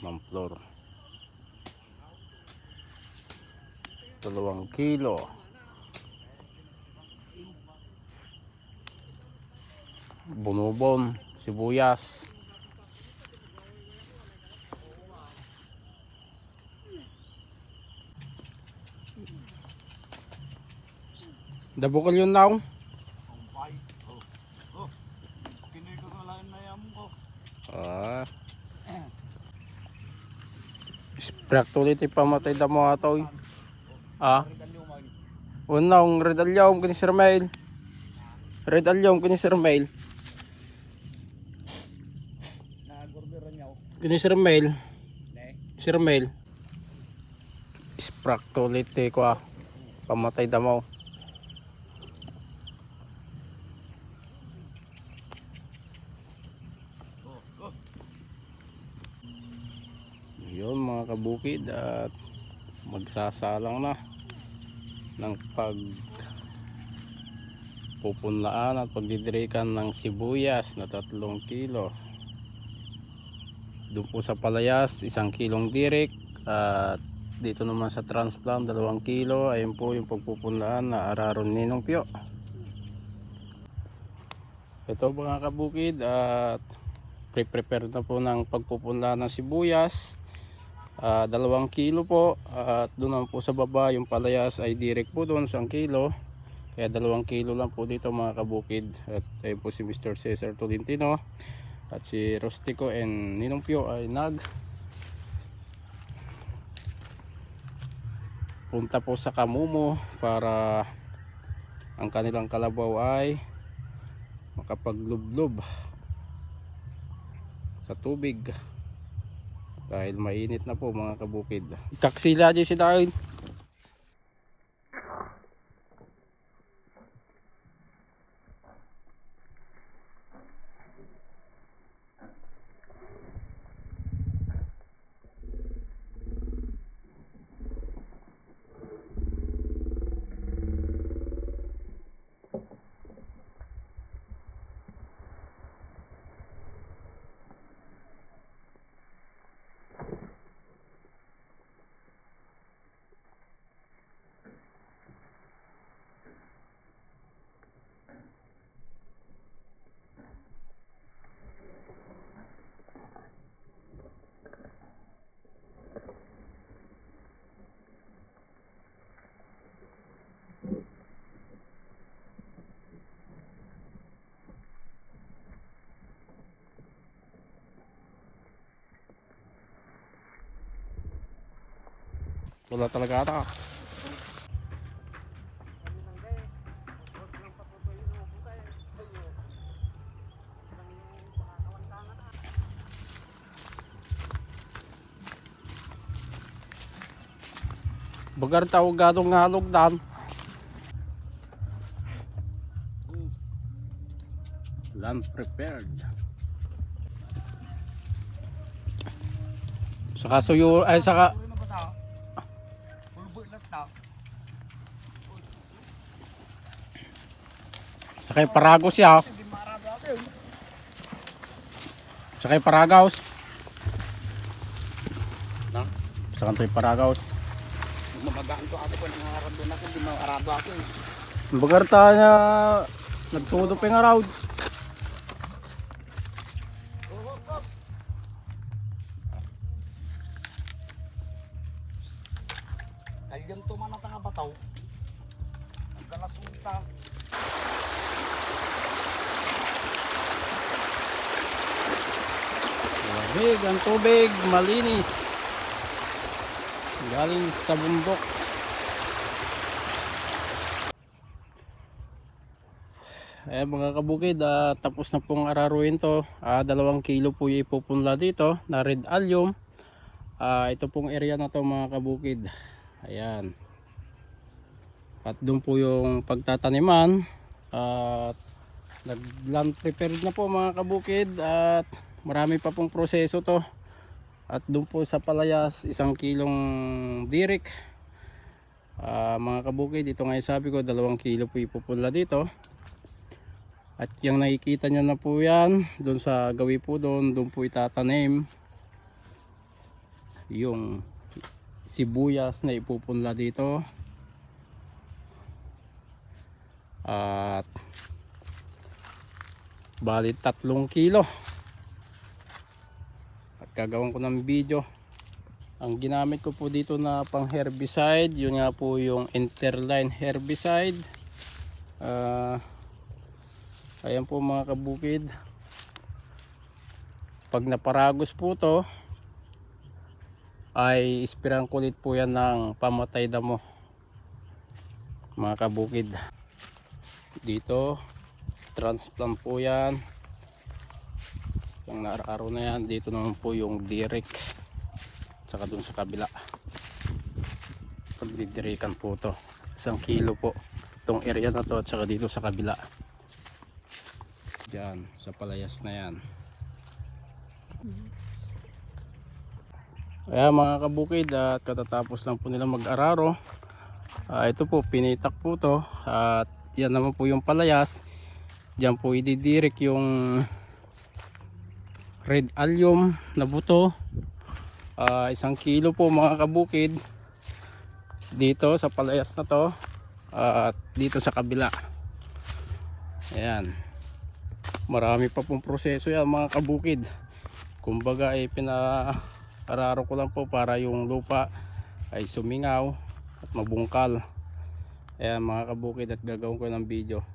Mamplor 2 kilo. Bunubon, sibuyas. Dabukal yun now. Sprak ulit ipamatay da mo ato. Unang red alyom kini Sir Mail. Red alyom kini Sir Mail. Kini Sir Mail. Sir Mail. Sprak ulit ko pamatay da mo. Yun mga kabukid, at magsasalang na ng pagpupunlaan at pagdidirikan ng sibuyas na 3 kilo. Doon po sa Palayas 1 kilong dirik, at dito naman sa transplant 2 kilo. Ayun po yung pagpupunlaan na Araron Ninong Pio. Ito mga kabukid, at prepare na po ng pagpupunlaan ng sibuyas. 2 kilo po, at doon naman po sa baba yung Palayas ay direct po doon 1 kilo, kaya 2 kilo lang po dito mga kabukid. At ayun po si Mr. Cesar Tolentino at si Rostico and Ninong Pio ay punta po sa Kamumo para ang kanilang kalabaw ay makapaglublob sa tubig dahil mainit na po mga kabukid. Kaksila di si Dain. Wala talaga ata. Bagar tawag gadong ngalog dan. Land prepared. Saka suyo ay saka sakay paragos ya. Sakay paragaos. Na? Sakay paragaos. Mamagaan to ako po ng mga arado na, hindi mga arado ako. Bagar tanya nagtudo pa nga raw. Kaya to man ang tanga bataw. Ang kalasunta. Tubig, ang tubig, malinis. galing sa bundok. Ayan mga kabukid, tapos na pong araruin to. 2 kilo po yung ipupunla dito na red allium. Ito pong area na to mga kabukid. Ayan. At doon po yung pagtataniman. At nag-land prepared na po mga kabukid. At marami pa pong proseso to. At doon po sa palayas 1 kilong dirik. Mga kabukid, ito nga sabi ko 2 kilo po ipupunla dito. At yung nakikita nyo na po yan, doon sa gawi po doon po itatanim yung sibuyas na ipupunla dito. At bali 3 kilo. At gagawin ko ng video. Ang ginamit ko po dito na pang herbicide, yun nga po yung Interline herbicide. Ayan po mga kabukid, pag naparagos po to ay ispirang kulit po yan ng pamatay damo mga kabukid. Dito transplant po yan, yung araw na yan. Dito naman po yung direct, saka dun sa kabila pagdidirikan po to 1 kilo po itong area na to, at saka dito sa kabila dyan sa palayas na yan. Ayan mga kabukid, at katatapos lang po nila mag-araro. Ito po pinitak po to, at yan naman po yung palayas. Dyan po ididirect yung red allium na buto. 1 kilo po mga kabukid dito sa palayas na to, at dito sa kabila. Ayan, marami pa pong proseso yan mga kabukid. Kumbaga ay pinaararo ko lang po para yung lupa ay sumingaw at mabungkal. Ayan mga kabukid, at gagawin ko ng video.